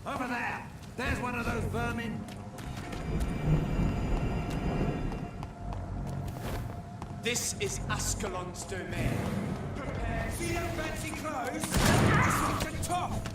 Over there! There's one of those vermin! This is Ascalon's domain. Prepare. See that fancy clothes? Just to top!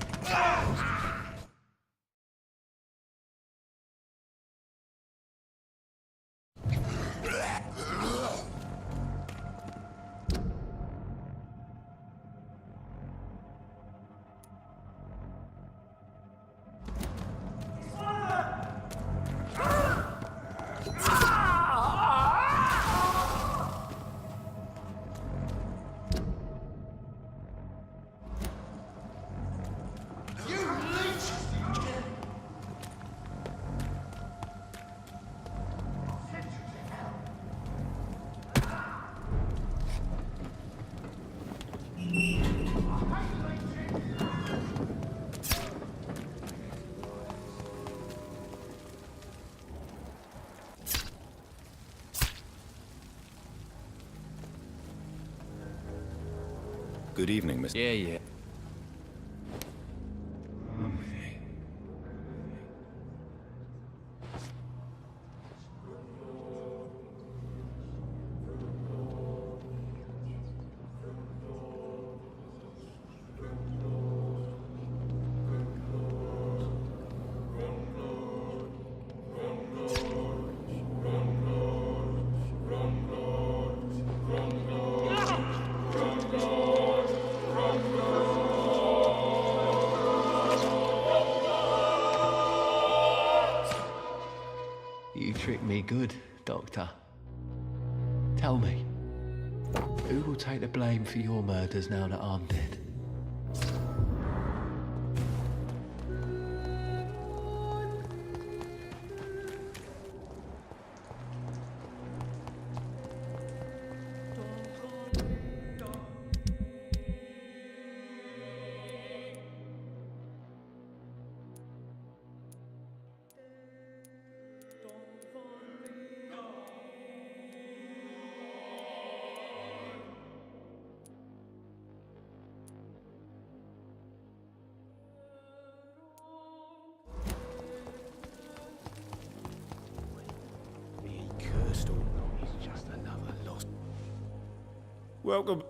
Good evening, Mr. Yeah. You tricked me good, Doctor. Tell me, who will take the blame for your murders now that I'm dead? Welcome.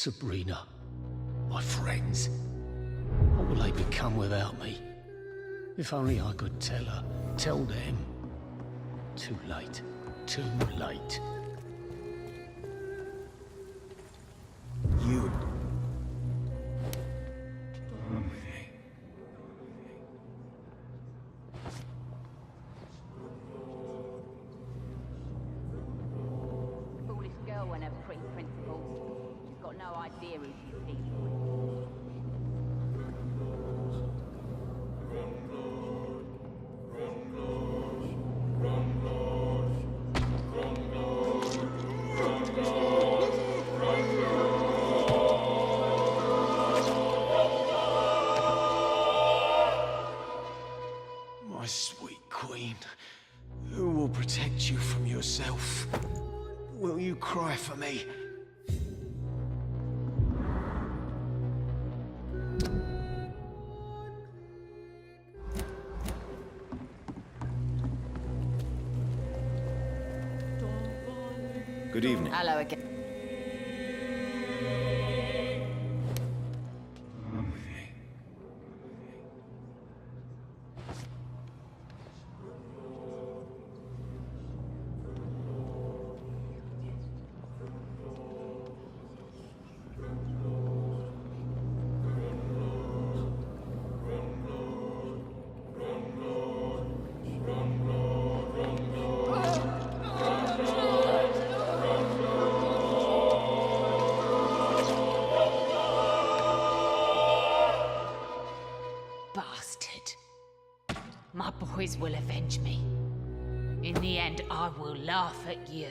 Sabrina, my friends. What will they become without me? If only I could tell her, tell them. Too late, too late. You. Foolish girl and her pretty principles. She's got no idea who she's dealing with. My sweet queen, who will protect you from yourself? Will you cry for me? Good evening. Hello again. Bastard. My boys will avenge me. In the end, I will laugh at you.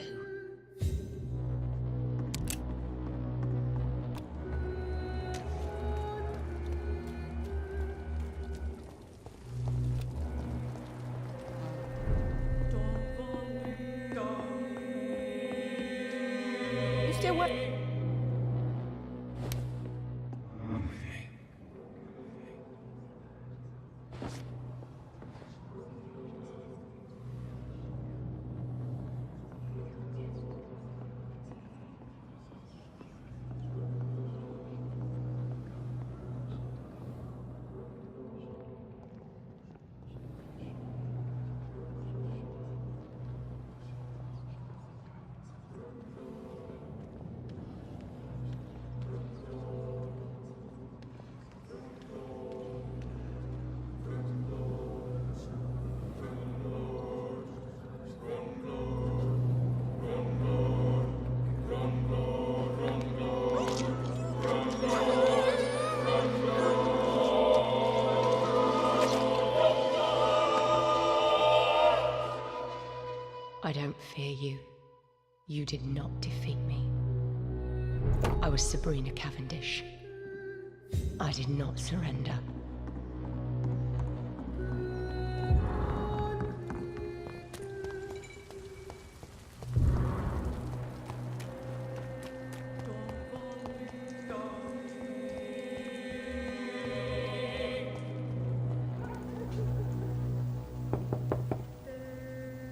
You still work? I don't fear you. You did not defeat me. I was Sabrina Cavendish. I did not surrender.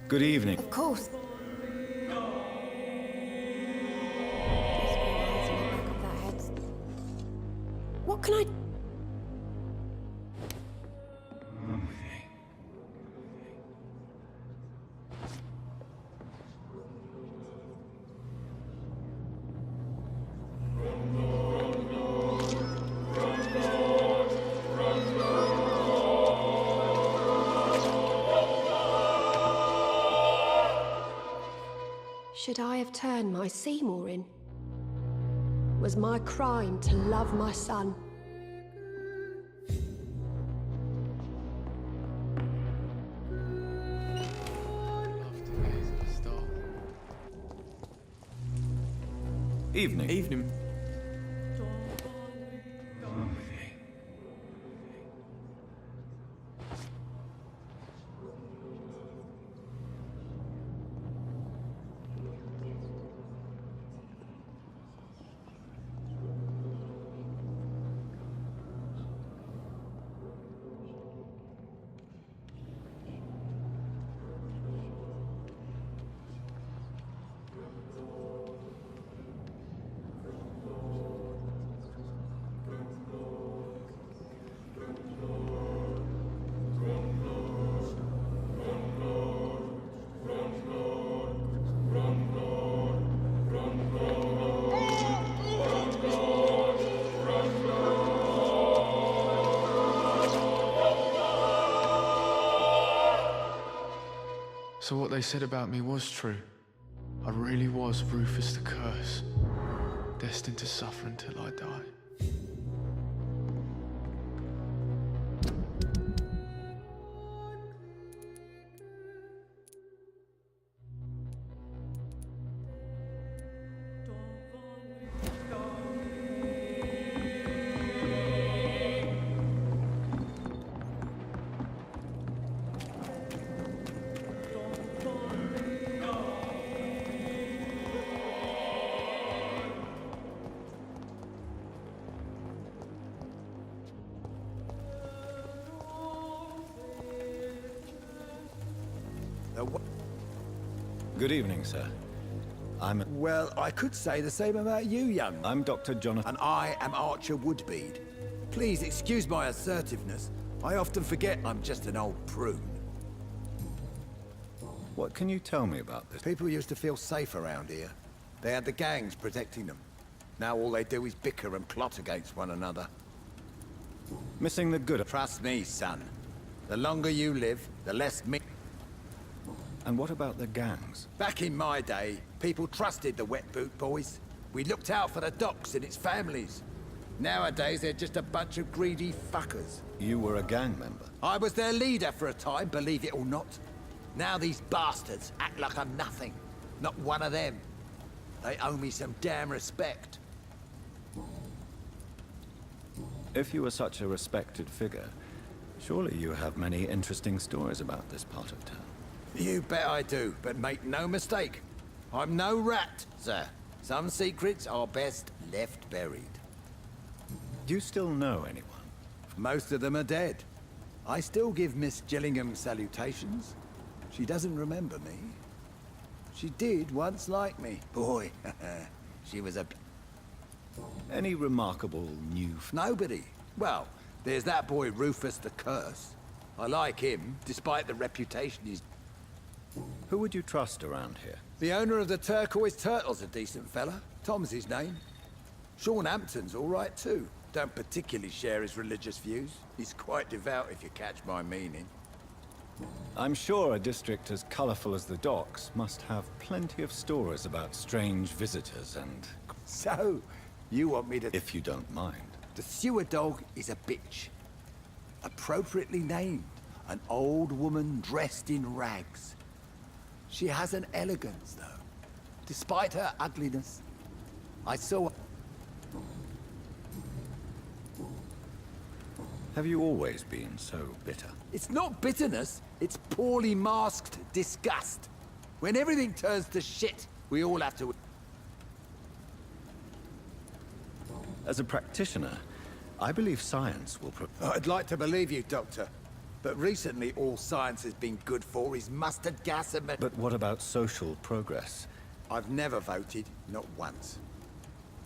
Good evening. Of course. What can I... Should I have turned my Seymour in? Was my crime to love my son? Evening. Evening. So what they said about me was true. I really was Rufus the Curse, destined to suffer until I die. Good evening, sir. Well, I could say the same about you, young. I'm Dr. Jonathan. And I am Archer Woodbead. Please excuse my assertiveness. I often forget I'm just an old prune. What can you tell me about this? People used to feel safe around here. They had the gangs protecting them. Now all they do is bicker and plot against one another. Missing the good. Trust me, son. The longer you live, the less me. And what about the gangs? Back in my day, people trusted the Wet Boot Boys. We looked out for the docks and its families. Nowadays, they're just a bunch of greedy fuckers. You were a gang member? I was their leader for a time, believe it or not. Now these bastards act like I'm nothing. Not one of them. They owe me some damn respect. If you were such a respected figure, surely you have many interesting stories about this part of town. You bet I do, but make no mistake. I'm no rat, sir. Some secrets are best left buried. Do you still know anyone? Most of them are dead. I still give Miss Gillingham salutations. She doesn't remember me. She did once like me. Boy, she was a... Any remarkable new... Nobody. Well, there's that boy Rufus the Curse. I like him, despite the reputation he's... Who would you trust around here? The owner of the Turquoise Turtle's a decent fella. Tom's his name. Sean Hampton's all right too. Don't particularly share his religious views. He's quite devout, if you catch my meaning. I'm sure a district as colorful as the docks must have plenty of stories about strange visitors and... So, you want me to... If you don't mind. The sewer dog is a bitch. Appropriately named. An old woman dressed in rags. She has an elegance, though. Despite her ugliness. I saw... Have you always been so bitter? It's not bitterness, it's poorly masked disgust. When everything turns to shit, we all have to... As a practitioner, I believe science will... I'd like to believe you, Doctor. But recently, all science has been good for is mustard gas and... But what about social progress? I've never voted, not once.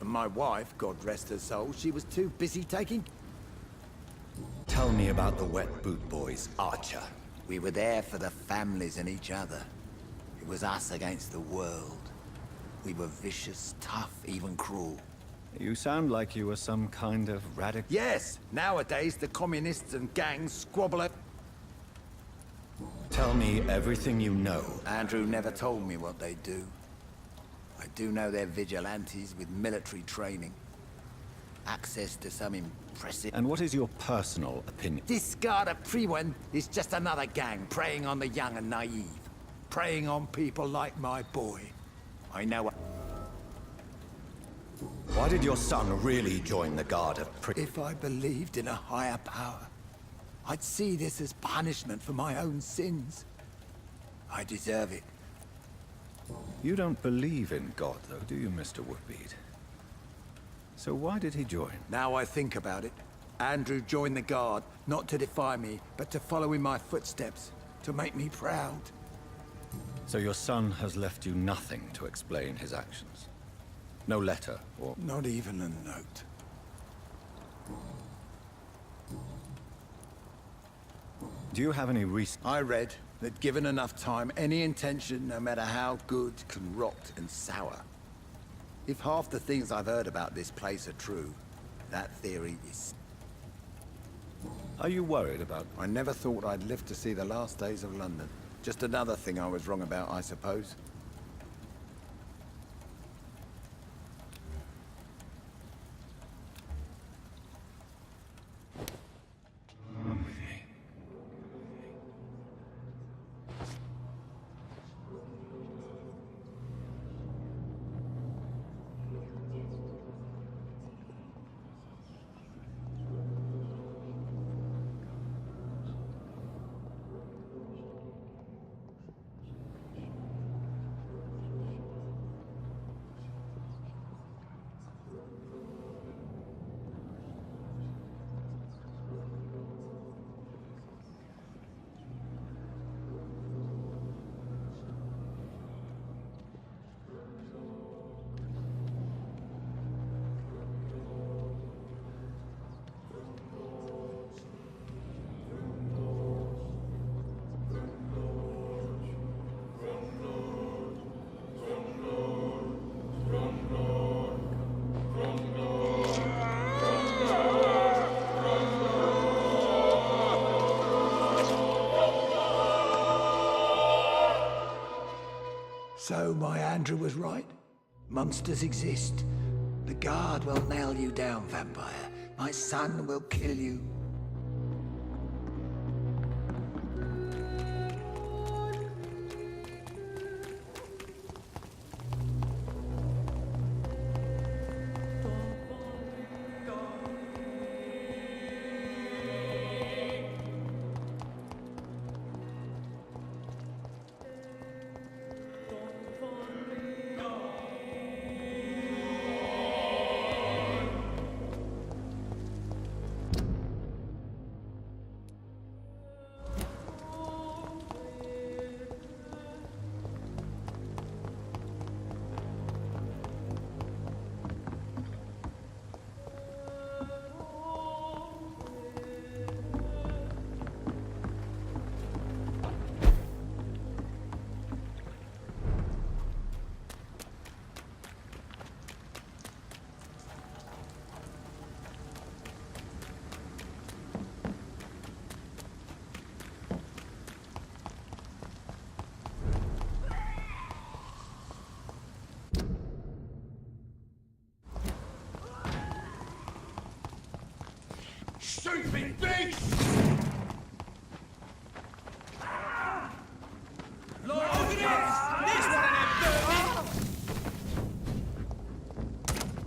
And my wife, God rest her soul, she was too busy taking... Tell me about the Wet Boot Boys, Archer. We were there for the families and each other. It was us against the world. We were vicious, tough, even cruel. You sound like you were some kind of radical... Yes! Nowadays, the communists and gangs squabble at... Tell me everything you know. Andrew never told me what they do. I do know they're vigilantes with military training. Access to some impressive... And what is your personal opinion? This Garda Prewen is just another gang preying on the young and naive. Preying on people like my boy. I know... Why did your son really join the Garda Prewen? If I believed in a higher power, I'd see this as punishment for my own sins. I deserve it. You don't believe in God, though, do you, Mr. Woodbead? So why did he join? Now I think about it, Andrew joined the Guard, not to defy me, but to follow in my footsteps, to make me proud. So your son has left you nothing to explain his actions? No letter, or... Not even a note. Do you have any reason? I read that given enough time, any intention, no matter how good, can rot and sour. If half the things I've heard about this place are true, that theory is... Are you worried about... I never thought I'd live to see the last days of London. Just another thing I was wrong about, I suppose. So my Andrew was right. Monsters exist. The guard will nail you down, vampire. My son will kill you. Stupid beast! Lord, over there!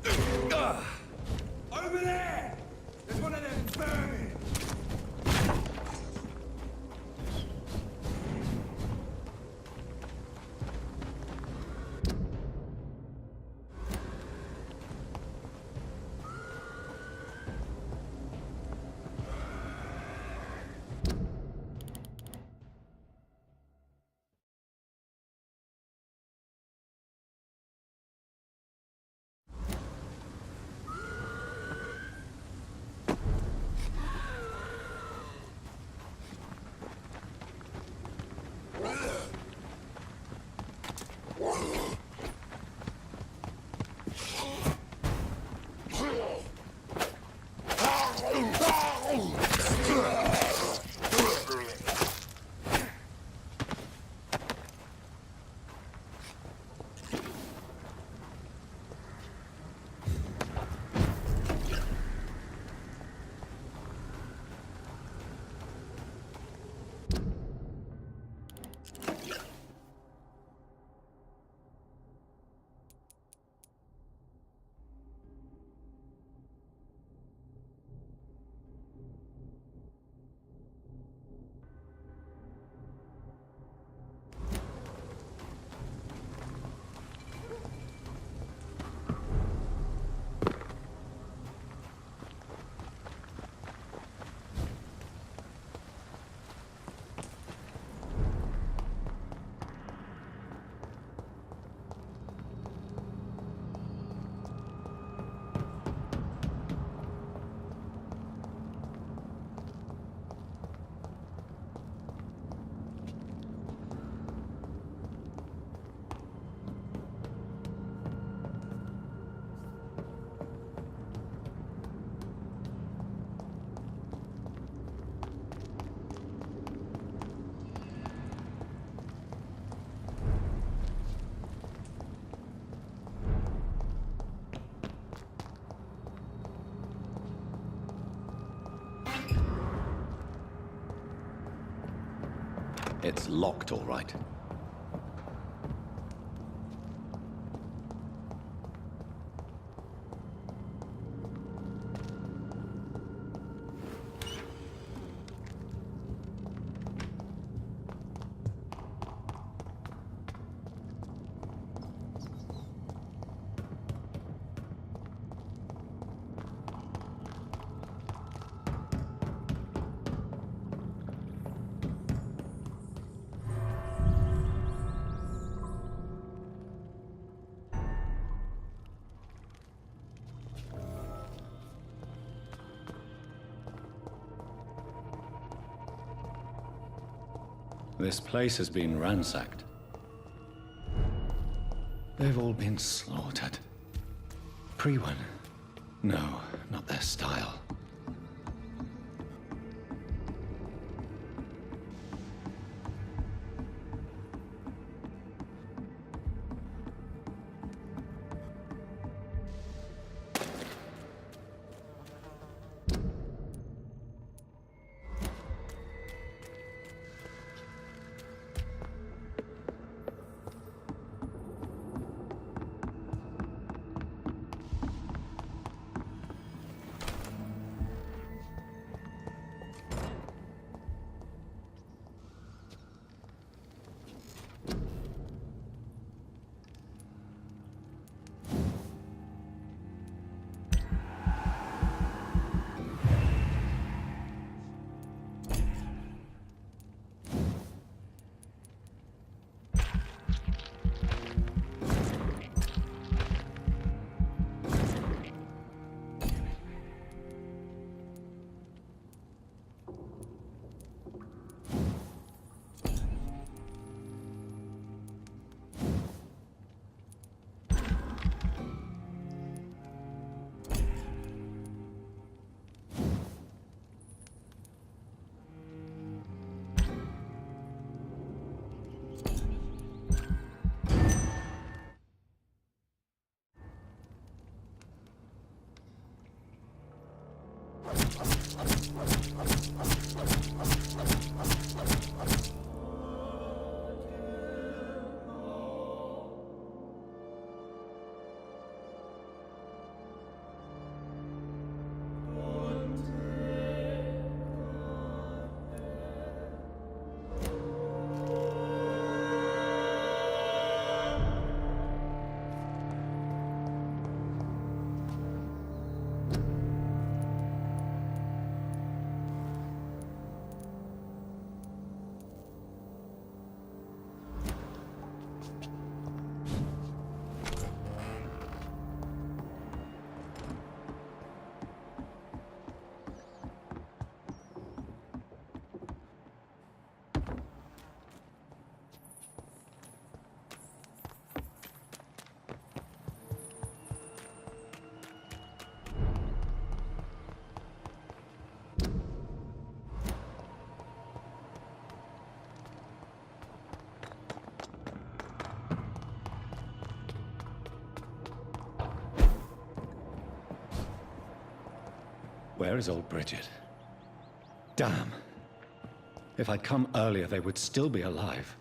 There's one of them vermin! Over there! There's one of them vermin! It's locked, all right. This place has been ransacked. They've all been slaughtered. Pre-one? No, not their style. Where is old Bridget? Damn. If I'd come earlier, they would still be alive.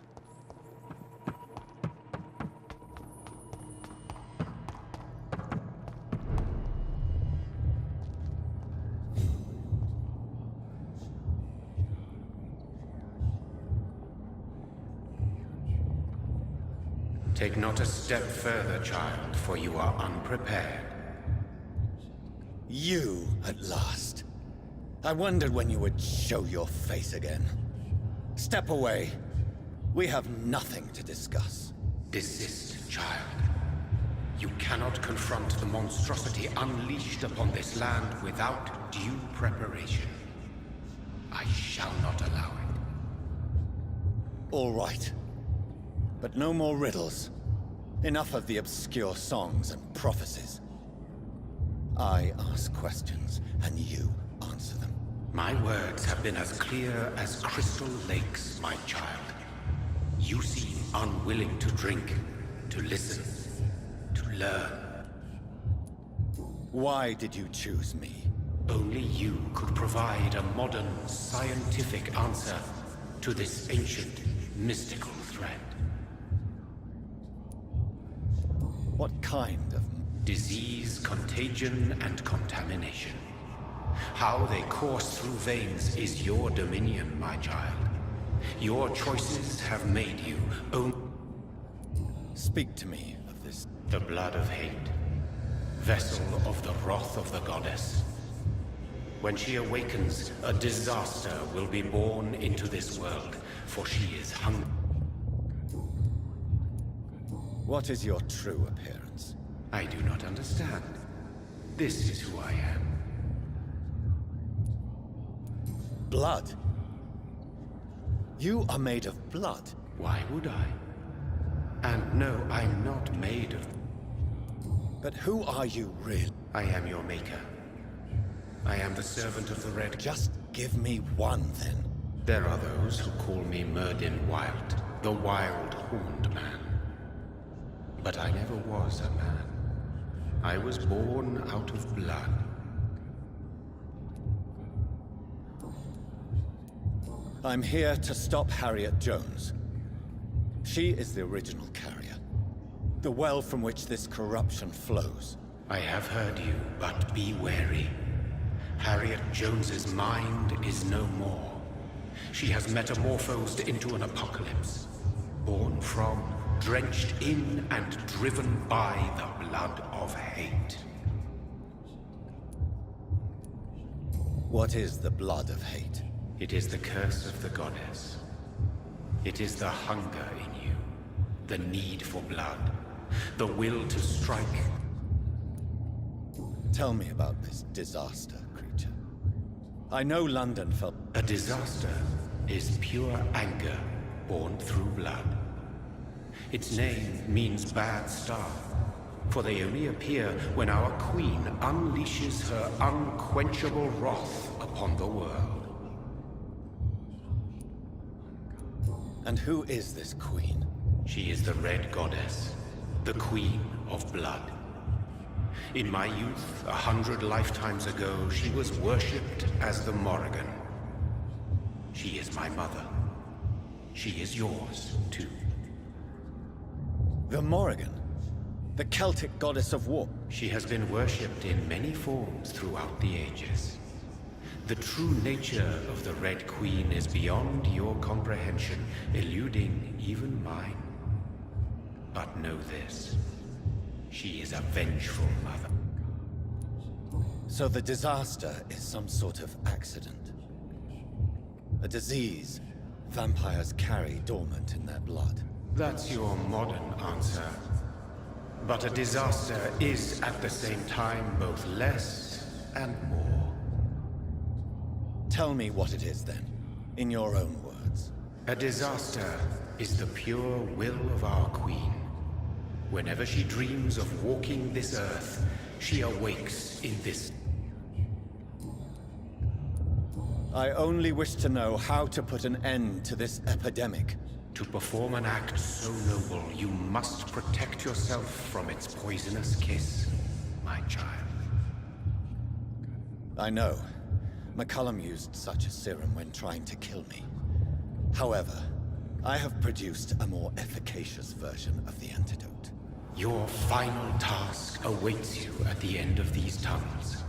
Take not a step further, child, for you are unprepared. You, at last. I wondered when you would show your face again. Step away. We have nothing to discuss. Desist, child. You cannot confront the monstrosity unleashed upon this land without due preparation. I shall not allow it. All right. But no more riddles. Enough of the obscure songs and prophecies. I ask questions, and you answer them. My words have been as clear as crystal lakes, my child. You seem unwilling to drink, to listen, to learn. Why did you choose me? Only you could provide a modern, scientific answer to this ancient mystical threat. What kind of... Disease, contagion, and contamination. How they course through veins is your dominion, my child. Your choices have made you own... Speak to me of this. The blood of hate. Vessel of the wrath of the goddess. When she awakens, a disaster will be born into this world, for she is hungry. What is your true appearance? I do not understand. This is who I am. Blood? You are made of blood. Why would I? And no, I'm not made of... But who are you really? I am your maker. I am the servant of the Red... Just give me one, then. There are those who call me Merdin Wild, the Wild Horned Man. But I never was a man. I was born out of blood. I'm here to stop Harriet Jones. She is the original carrier. The well from which this corruption flows. I have heard you, but be wary. Harriet Jones's mind is no more. She has metamorphosed into an apocalypse. Born from, drenched in, and driven by the blood of hate. What is the blood of hate? It is the curse of the goddess. It is the hunger in you, the need for blood, the will to strike. Tell me about this disaster, creature. I know London felt... A disaster is pure anger born through blood. Its name means bad star, for they only appear when our queen unleashes her unquenchable wrath upon the world. And who is this queen? She is the Red Goddess, the Queen of Blood. In my youth, 100 lifetimes ago, she was worshipped as the Morrigan. She is my mother. She is yours, too. The Morrigan? The Celtic goddess of war? She has been worshipped in many forms throughout the ages. The true nature of the Red Queen is beyond your comprehension, eluding even mine. But know this. She is a vengeful mother. So the disaster is some sort of accident. A disease vampires carry dormant in their blood. That's your modern answer. But a disaster is at the same time both less and more. Tell me what it is then, in your own words. A disaster is the pure will of our queen. Whenever she dreams of walking this earth, she awakes in this. I only wish to know how to put an end to this epidemic. To perform an act so noble, you must protect yourself from its poisonous kiss, my child. I know. McCullum used such a serum when trying to kill me. However, I have produced a more efficacious version of the antidote. Your final task awaits you at the end of these tunnels.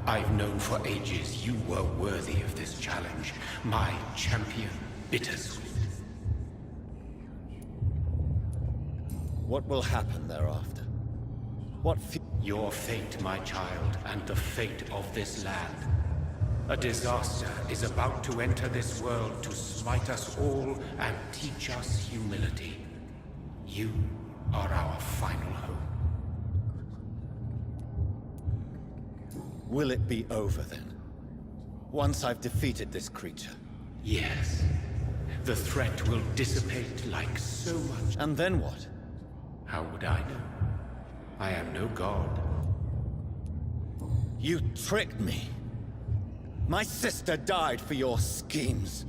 I've known for ages you were worthy of this challenge, my champion, Bittersweet. What will happen thereafter? What Your fate, my child, and the fate of this land. A disaster is about to enter this world to smite us all and teach us humility. You are our final hope. Will it be over then? Once I've defeated this creature? Yes. The threat will dissipate like so much. And then what? How would I know? I am no god. You tricked me. My sister died for your schemes.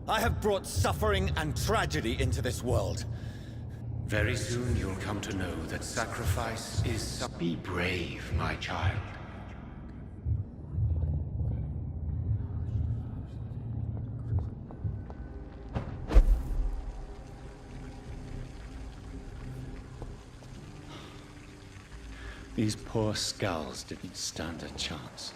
I have brought suffering and tragedy into this world. Very soon you'll come to know that sacrifice is... Be brave, my child. These poor skulls didn't stand a chance.